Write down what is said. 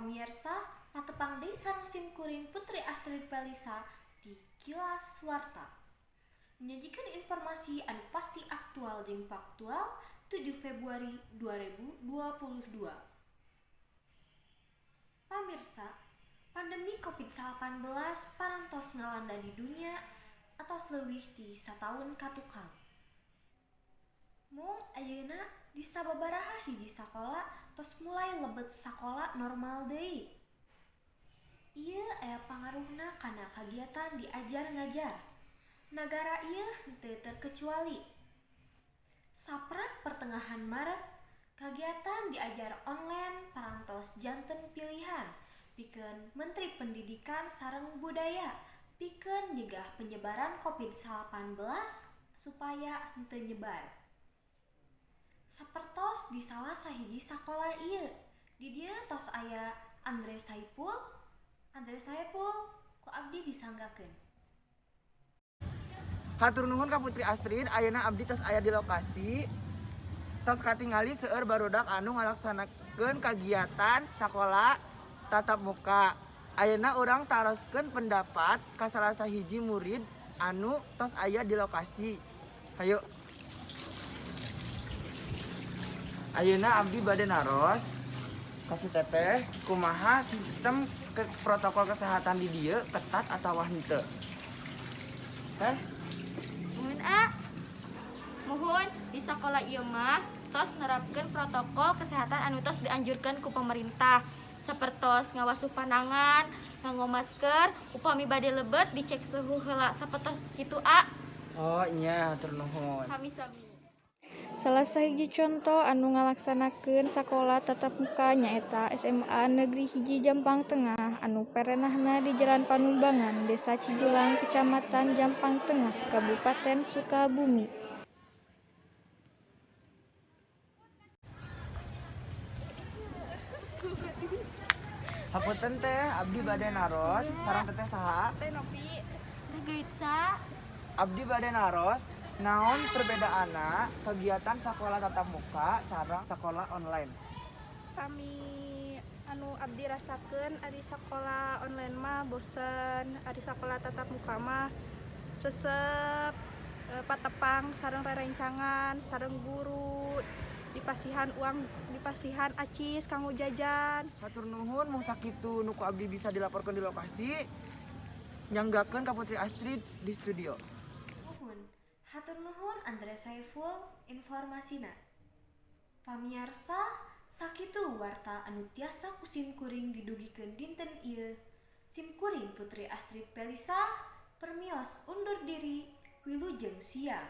Pamirsa, patepang deui sanusim kuring Putri Astrid Pelisa di Kilas Warta. Menyajikan informasi anu pasti aktual jeung faktual 7 Februari 2022. Pamirsa, pandemi COVID-19 parantos ngalanda di dunia atos leuwih ti sataun katukang. Mung ayeuna di sababaraha hiji sakola tos mulai lebet sakola normal deui. Ieu aya pangaruhna kana kagiatan diajar ngajar. Nagara ieu teu terkecuali. Saprak pertengahan Maret, kagiatan diajar online parantos janten pilihan pikeun Menteri Pendidikan sareng Budaya pikeun nyegah penyebaran COVID-19 supaya henteu nyebar. Sapertos di salah sahiji sakola ieu, di dieu tos aya Andre Saipul, ku abdi disanggakeun. Hatur nuhun ka Putri Astrid, ayeuna abdi tos aya di lokasi. Tos katingali seueur barudak anu ngalaksanakeun kagiatan sakola tatap muka. Ayeuna urang taroskeun pendapat ka salah sahiji murid anu tos aya di lokasi. Hayu. Ayeuna abdi bade naros kasih teteh kumaha sistem protokol kesehatan di dieu ketat atawa henteu. Muhun di sekolah ieu mah tos nerapkeun protokol kesehatan anu tos dianjurkeun ku pemerintah. Sapertos ngawasuh panangan, nganggo masker, upami bade lebet dicek suhu heula sapertos kitu Oh iya, hatur nuhun. Sami-sami. Salah sahiji contoh anu ngalaksanakeun sakola tatap muka nyaeta SMA Negeri 1 Jampang Tengah anu perenahna di Jalan Panumbangan, Desa Cijulang, Kecamatan Jampang Tengah, Kabupaten Sukabumi. Hapunten teh, abdi bade naros, sareng teteh saha? Teh Nopi, Regeitsa, Abdi bade naros, naon perbedaanna kegiatan sekolah tatap muka sareng sekolah online? Kami anu abdi rasakeun ari sekolah online mah bosen, ari sekolah tatap muka mah resep, patepang sareng rerencangan, sareng guru, dipasihan uang, dipasihan acis kanggo jajan. Hatur nuhun mung sakitu nu ku abdi bisa dilaporkeun di lokasi. Nyanggakeun ka Putri Astrid di studio. Hatur nuhun Andre Saiful informasina. Pamirsa, sakitu warta anu tiasa ku simkuring didugikeun dinten ieu. Simkuring Putri Astrid Pelisa permios undur diri wilujeng siang.